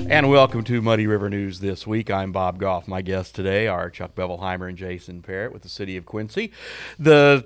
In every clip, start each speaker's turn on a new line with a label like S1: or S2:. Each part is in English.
S1: And welcome to Muddy River News this week. I'm Bob Goff. My guests today are Chuck Bevelheimer and Jason Parrott with the City of Quincy.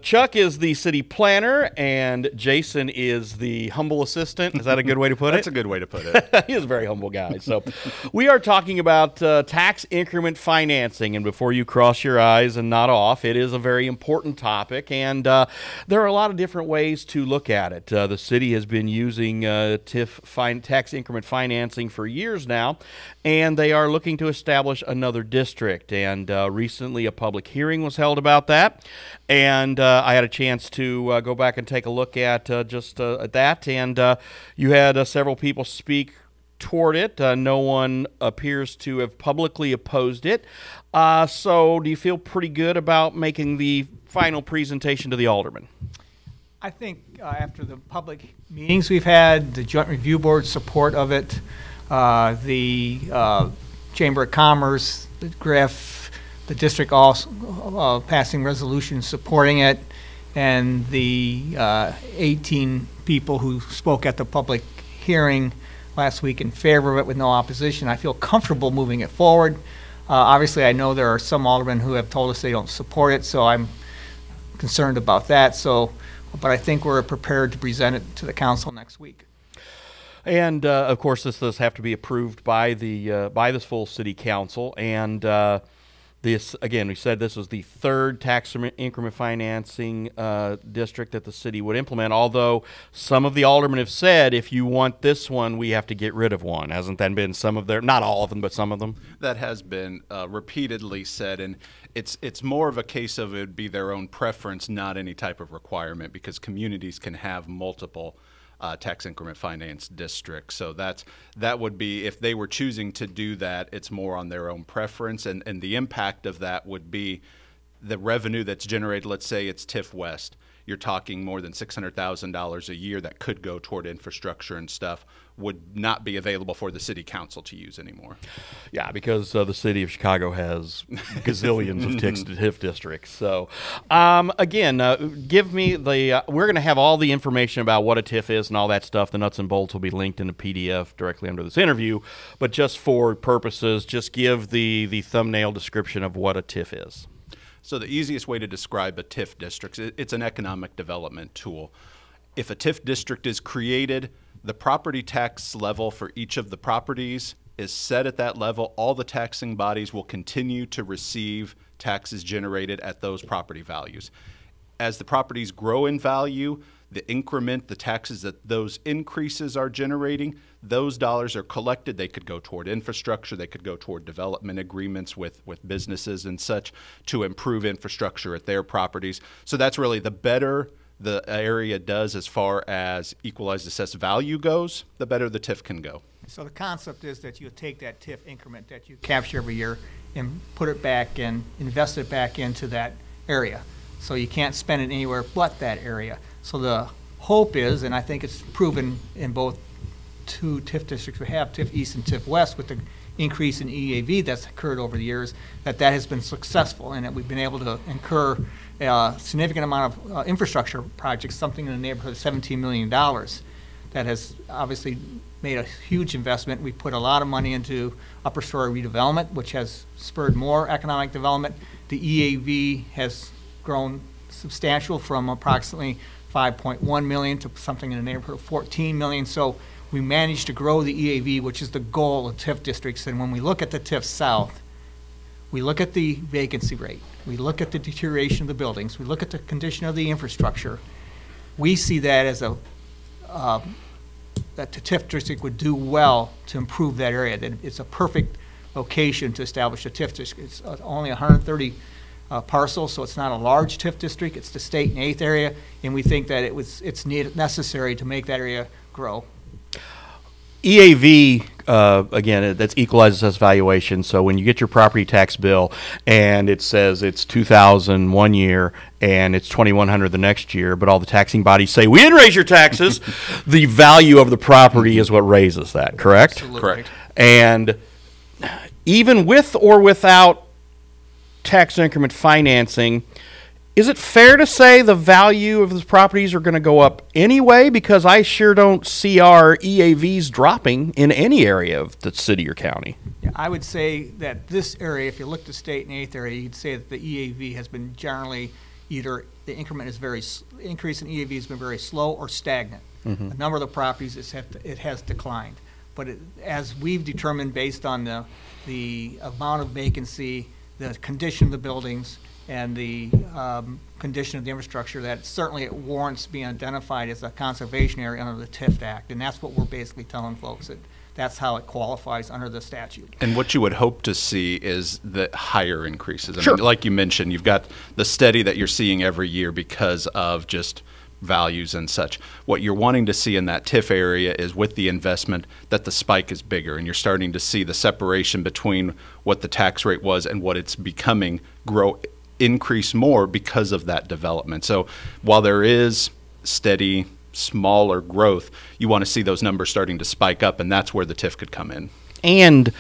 S1: Chuck is the city planner, and Jason is the humble assistant. Is that a good way to put it?
S2: That's a good way to put it.
S1: He is a very humble guy. So we are talking about tax increment financing, and before you cross your eyes and nod off, it is a very important topic, and there are a lot of different ways to look at it. The city has been using tax increment financing for years now, and they are looking to establish another district. And recently a public hearing was held about that, and I had a chance to go back and take a look at at that, and you had several people speak toward it. No one appears to have publicly opposed it. So do you feel pretty good about making the final presentation to the aldermen?
S3: I think after the public meetings we've had, the Joint Review Board support of it, the Chamber of Commerce, the GRIF, the district also passing resolutions supporting it, and the 18 people who spoke at the public hearing last week in favor of it with no opposition. I feel comfortable moving it forward. Obviously, I know there are some aldermen who have told us they don't support it, so I'm concerned about that. But I think we're prepared to present it to the council next week.
S1: And of course, this does have to be approved by this full city council. And this, again, we said this was the third tax increment financing district that the city would implement. Although some of the aldermen have said, if you want this one, we have to get rid of one. Hasn't that been some of their, not all of them, but some of them?
S2: That has been repeatedly said, and it's more of a case of it would be their own preference, not any type of requirement, because communities can have multiple tax increment finance districts. So that would be, if they were choosing to do that, it's more on their own preference, and the impact of that would be the revenue that's generated. Let's say it's TIF West. You're talking more than $600,000 a year that could go toward infrastructure and stuff, would not be available for the city council to use anymore.
S1: Yeah, because the city of Chicago has gazillions of TIF districts. So, again, give me the. We're going to have all the information about what a TIF is and all that stuff. The nuts and bolts will be linked in a PDF directly under this interview. But just for purposes, just give the thumbnail description of what a TIF is.
S2: So the easiest way to describe a TIF district, it's an economic development tool. If a TIF district is created, the property tax level for each of the properties is set at that level. All the taxing bodies will continue to receive taxes generated at those property values. As the properties grow in value, the increment, the taxes that those increases are generating, those dollars are collected. They could go toward infrastructure. They could go toward development agreements with businesses and such to improve infrastructure at their properties. So that's really the better the area does as far as equalized assessed value goes, the better the TIF can go.
S3: So the concept is that you take that TIF increment that you capture every year and put it back and invest it back into that area. So you can't spend it anywhere but that area. So the hope is, and I think it's proven in both two TIF districts we have, TIF East and TIF West, with the increase in EAV that's occurred over the years, that has been successful, and that we've been able to incur a significant amount of infrastructure projects, something in the neighborhood of $17 million. That has obviously made a huge investment. We put a lot of money into upper story redevelopment, which has spurred more economic development. The EAV has grown substantial from approximately 5.1 million to something in the neighborhood of 14 million. So we managed to grow the EAV, which is the goal of TIF districts. And when we look at the TIF South, we look at the vacancy rate, we look at the deterioration of the buildings, we look at the condition of the infrastructure. We see that as that the TIF district would do well to improve that area. That it's a perfect location to establish a TIF district. It's only 130 parcels, so it's not a large TIF district. It's the state and 8th area, and we think that it's necessary to make that area grow.
S1: EAV, again, that's equalized assessed valuation. So when you get your property tax bill and it says it's $2,000 one year and it's $2,100 the next year, but all the taxing bodies say, we didn't raise your taxes, the value of the property is what raises that, correct?
S3: Absolutely.
S2: Correct.
S1: And even with or without tax increment financing, Is it fair to say the value of the properties are going to go up anyway? Because I sure don't see our EAVs dropping in any area of the city or county.
S3: Yeah, I would say that this area, if you look at the state and eighth area, you'd say that the EAV has been generally either the increment is increase in EAV has been very slow or stagnant. A number of the properties it has declined. But as we've determined based on the amount of vacancy, the condition of the buildings, and the condition of the infrastructure, that certainly it warrants being identified as a conservation area under the TIF Act. And that's what we're basically telling folks, that that's how it qualifies under the statute.
S2: And what you would hope to see is the higher increases. I
S1: Sure.
S2: mean, like you mentioned, you've got the steady that you're seeing every year because of just values and such. What you're wanting to see in that TIF area is with the investment that the spike is bigger, and you're starting to see the separation between what the tax rate was and what it's becoming increase more because of that development. So while there is steady, smaller growth, you want to see those numbers starting to spike up, and that's where the TIF could come in.
S1: And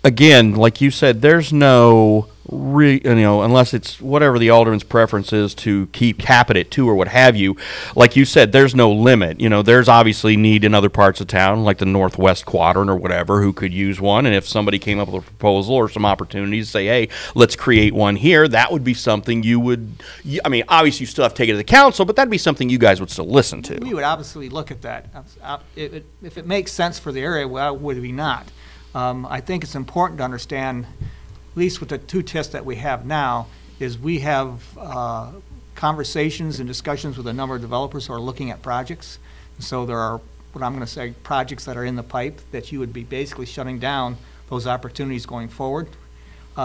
S1: again, like you said, there's no unless it's whatever the alderman's preference is to cap it at 2 or what have you. Like you said, there's no limit. There's obviously need in other parts of town, like the northwest quadrant or whatever, who could use one. And if somebody came up with a proposal or some opportunities to say, hey, let's create one here, that would be something you would. I mean, obviously you still have to take it to the council, but that'd be something you guys would still listen to.
S3: We would obviously look at that. If it makes sense for the area, why would we not? I think it's important to understand, at least with the 2 TIFs that we have now, is we have conversations and discussions with a number of developers who are looking at projects. So there are, what I'm going to say, projects that are in the pipe that you would be basically shutting down those opportunities going forward.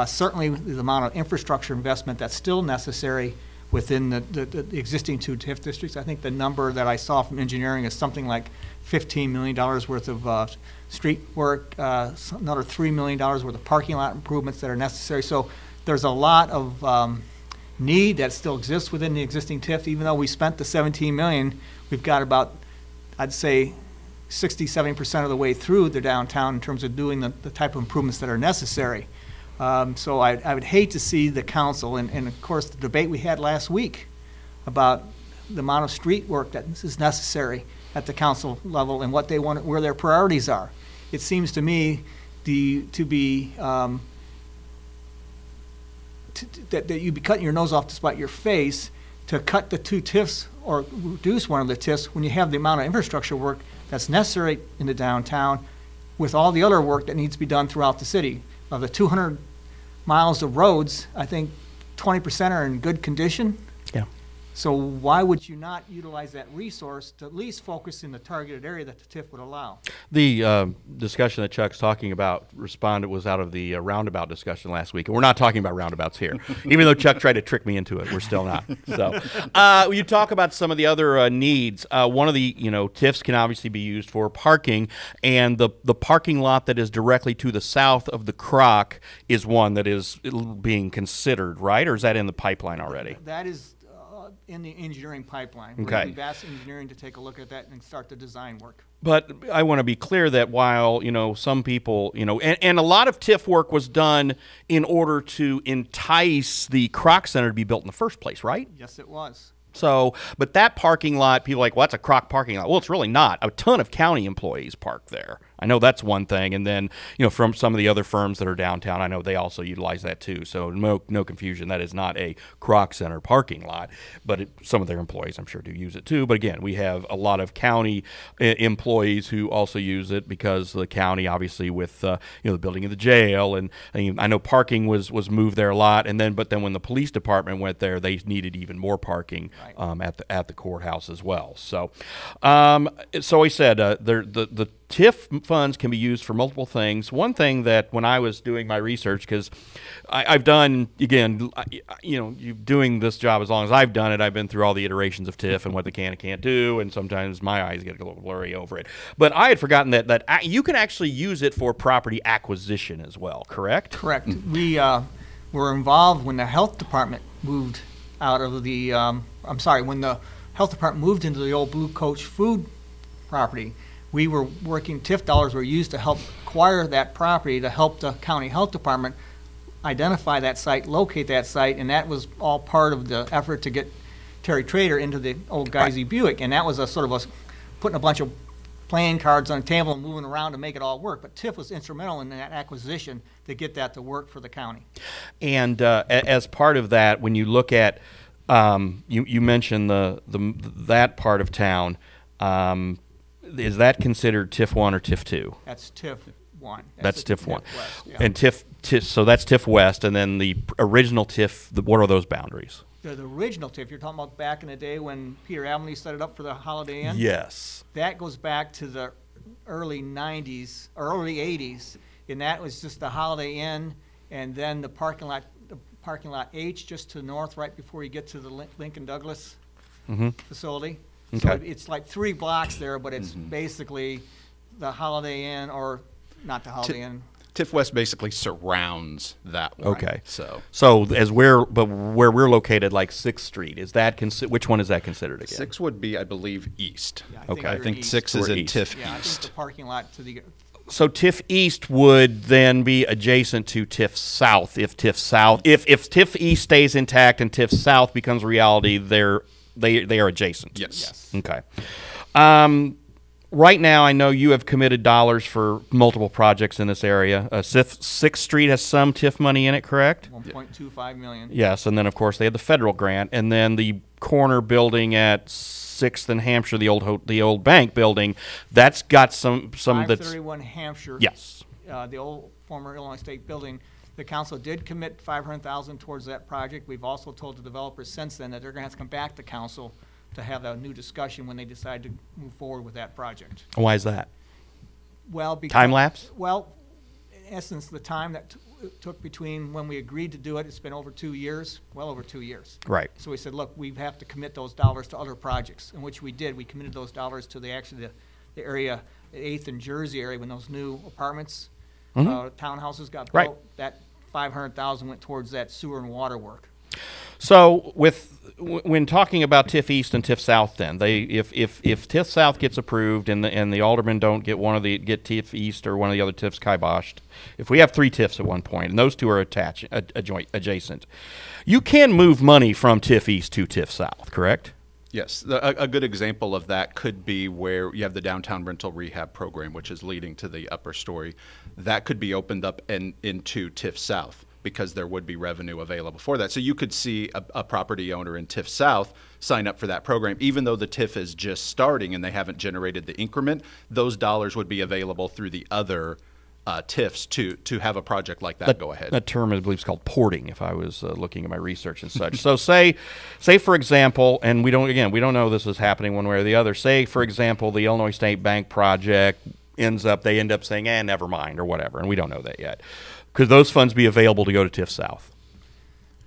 S3: Certainly the amount of infrastructure investment that's still necessary within the existing 2 TIF districts. I think the number that I saw from engineering is something like $15 million worth of street work, another $3 million worth of parking lot improvements that are necessary. So there's a lot of need that still exists within the existing TIF. Even though we spent the $17 million, we've got about, I'd say, 60–70% of the way through the downtown in terms of doing the type of improvements that are necessary. So I would hate to see the council, and of course the debate we had last week about the amount of street work that is necessary at the council level and what they want, where their priorities are. It seems to me that you'd be cutting your nose off to spite your face to cut the 2 TIFs or reduce one of the TIFs when you have the amount of infrastructure work that's necessary in the downtown with all the other work that needs to be done throughout the city. Of the 200 miles of roads, I think 20% are in good condition.
S1: Yeah.
S3: So why would you not utilize that resource to at least focus in the targeted area that the TIF would allow?
S1: The discussion that Chuck's talking about was out of the roundabout discussion last week. And we're not talking about roundabouts here. Even though Chuck tried to trick me into it, we're still not. So you talk about some of the other needs. One of the TIFs can obviously be used for parking. And the parking lot that is directly to the south of the Croc is one that is being considered, right? Or is that in the pipeline already?
S3: That is in the engineering pipeline.
S1: Okay.
S3: We've asked engineering to take a look at that and start the design work.
S1: But I want to be clear that while, some people, and a lot of TIF work was done in order to entice the Croc Center to be built in the first place, right?
S3: Yes, it was.
S1: So, but that parking lot, people are like, well, that's a Croc parking lot. Well, it's really not. A ton of county employees park there. I know that's one thing. And then, from some of the other firms that are downtown, I know they also utilize that too. So no confusion. That is not a Croc Center parking lot, but some of their employees, I'm sure, do use it too. But again, we have a lot of county employees who also use it because the county, obviously, with the building of the jail, and I know parking was moved there a lot. But then when the police department went there, they needed even more parking at the courthouse as well. So, so I said the TIF funds can be used for multiple things. One thing that when I was doing my research, because I've done, again, you doing this job as long as I've done it, I've been through all the iterations of TIF and what they can and can't do, and sometimes my eyes get a little blurry over it. But I had forgotten that you can actually use it for property acquisition as well, correct?
S3: Correct. We were involved when the health department moved out of the, when the health department moved into the old Blue Coach food property. We were working, TIF dollars were used to help acquire that property to help the county health department identify that site, locate that site, and that was all part of the effort to get Terry Trader into the old Geisy Buick, and that was a sort of a putting a bunch of playing cards on the table and moving around to make it all work. But TIF was instrumental in that acquisition to get that to work for the county.
S1: And as part of that, when you look at, you mentioned that part of town, is that considered TIF 1 or TIF 2?
S3: That's TIF 1.
S1: That's TIF 1.
S3: West, yeah.
S1: And TIF, so that's TIF West, and then the original TIF, what are those boundaries?
S3: The original TIF, you're talking about back in the day when Peter Avenue set it up for the Holiday Inn?
S1: Yes.
S3: That goes back to the early 90s, or early 80s, and that was just the Holiday Inn, and then the parking lot H just to the north, right before you get to the Lincoln Douglas facility.
S1: Okay.
S3: So it's like 3 blocks there, but it's basically the Holiday Inn, or not the Holiday Inn.
S2: TIF West basically surrounds that one.
S1: Okay.
S2: So
S1: where we're located, like 6th Street, is that which one is that considered again?
S2: 6 would be, I believe, east.
S3: Yeah,
S1: Okay.
S2: I think
S3: east.
S2: 6 is
S1: We're
S2: in
S1: east.
S2: TIF
S3: Yeah, I think
S2: East.
S3: the parking lot to the
S1: So TIF East would then be adjacent to TIF South if TIF East stays intact and TIF South becomes reality, they are adjacent.
S2: Yes.
S1: Okay. Right now, I know you have committed dollars for multiple projects in this area. 6th Street has some TIF money in it, correct?
S3: 1.25 million.
S1: Yes, and then of course they had the federal grant, and then the corner building at 6th and Hampshire, the old bank building, that's got some that's
S3: 531 Hampshire.
S1: yes.
S3: The old former Illinois State building. The council did commit $500,000 towards that project. We've also told the developers since then that they're going to have to come back to council to have a new discussion when they decide to move forward with that project.
S1: Why is that?
S3: Well, because,
S1: Time lapse?
S3: Well, in essence, the time that it took between when we agreed to do it, it's been over 2 years, well over 2 years.
S1: Right.
S3: So we said, look, we have to commit those dollars to other projects, in which we did. We committed those dollars to the area, the 8th and Jersey area, when those new apartments, townhouses got built.
S1: Right.
S3: That $500,000 went towards that sewer and water work.
S1: So when talking about TIF East and TIF South, then if TIF South gets approved and the aldermen don't get TIF East or one of the other TIFs kiboshed, if we have 3 TIFs at one point and those 2 are adjacent, you can move money from TIF East to TIF South, correct?
S2: Yes. A good example of that could be where you have the downtown rental rehab program, which is leading to the upper story. That could be opened up into TIF South, because there would be revenue available for that. So you could see a property owner in TIF South sign up for that program. Even though the TIF is just starting and they haven't generated the increment, those dollars would be available through the other TIFs to have a project like that go ahead.
S1: That term, I believe, is called porting, if I was looking at my research and such. So say for example, and we don't know this is happening one way or the other, say, for example, the Illinois State Bank project they end up saying, never mind, or whatever, and we don't know that yet. Could those funds be available to go to TIF South?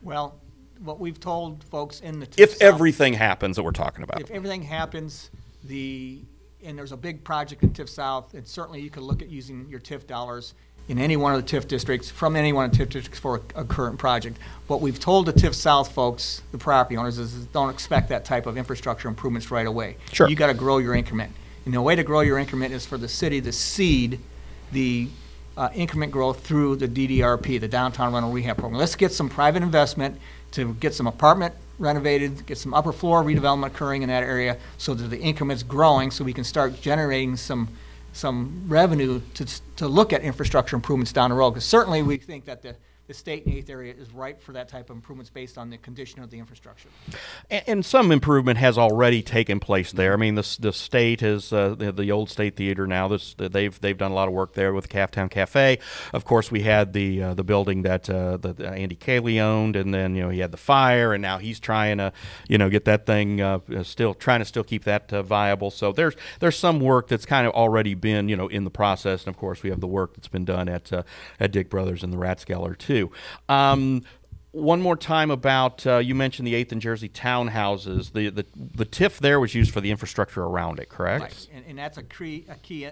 S3: Well, what we've told folks in the TIF
S1: If
S3: South,
S1: everything happens that we're talking about.
S3: if everything happens, and there's a big project in TIF South, and certainly you could look at using your TIF dollars in any one of the TIF districts, from any one of the TIF districts for a current project. What we've told the TIF South folks, the property owners, is don't expect that type of infrastructure improvements right away.
S1: Sure.
S3: You got to grow your increment. And the way to grow your increment is for the city to seed the increment growth through the DDRP, the Downtown Rental Rehab Program. Let's get some private investment to get some apartment renovated, get some upper floor redevelopment occurring in that area so that the increment's growing, so we can start generating some revenue to look at infrastructure improvements down the road. Because certainly we think that the state in the 8th area is ripe for that type of improvements based on the condition of the infrastructure.
S1: And some improvement has already taken place there. I mean, the state is the old State Theater now. They've done a lot of work there with Calftown Cafe. Of course, we had the building that Andy Cayley owned, and then he had the fire, and now he's trying to get that thing still keep that viable. So there's some work that's kind of already been in the process, and of course we have the work that's been done at Dick Brothers and the Rathskeller too. One more time about you mentioned the 8th and Jersey townhouses. The TIF there was used for the infrastructure around it, correct?
S3: Right, and that's a key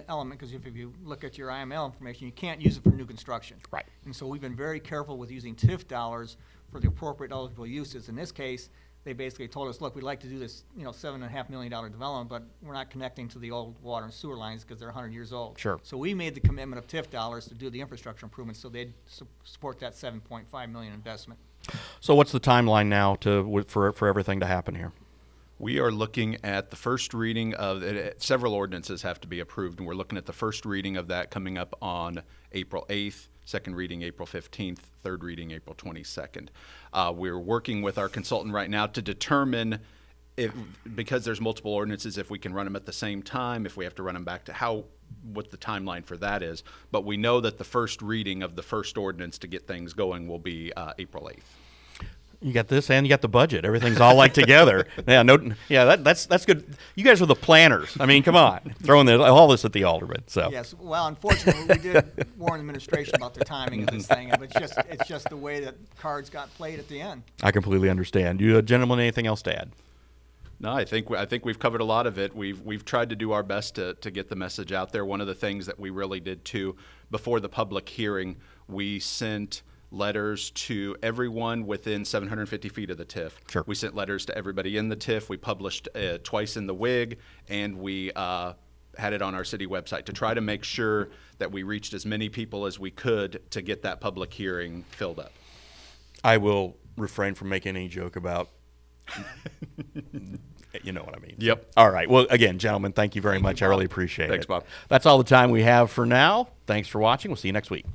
S3: element, because if you look at your IML information, you can't use it for new construction.
S1: Right.
S3: And so we've been very careful with using TIF dollars for the appropriate eligible uses. In this case, they basically told us, look, we'd like to do this, $7.5 million development, but we're not connecting to the old water and sewer lines because they're 100 years old.
S1: Sure.
S3: So we made the commitment of TIF dollars to do the infrastructure improvements, so they'd support that $7.5 million investment.
S1: So what's the timeline now for everything to happen here?
S2: We are looking at the first reading of several ordinances have to be approved, and we're looking at the first reading of that coming up on April 8th, second reading April 15th, third reading April 22nd. We're working with our consultant right now to determine because there's multiple ordinances, if we can run them at the same time, if we have to run them back to what the timeline for that is. But we know that the first reading of the first ordinance to get things going will be April 8th.
S1: You got this, and you got the budget. Everything's all like together. That's good. You guys are the planners. I mean, come on, throwing all this at the alderman. So
S3: yes, well, unfortunately, we did warn the administration about the timing of this thing, but it's just the way that cards got played at the end.
S1: I completely understand. You gentlemen, anything else to add?
S2: No, I think we've covered a lot of it. We've tried to do our best to get the message out there. One of the things that we really did too, before the public hearing, we sent letters to everyone within 750 feet of the TIF.
S1: Sure.
S2: We sent letters to everybody in the TIF. We published twice in the WIG, and we had it on our city website to try to make sure that we reached as many people as we could to get that public hearing filled up.
S1: I will refrain from making any joke about you know what I mean.
S2: Yep.
S1: All right. Well, again, gentlemen, thank you very much. I really appreciate it.
S2: Thanks, Bob.
S1: That's all the time we have for now. Thanks for watching. We'll see you next week.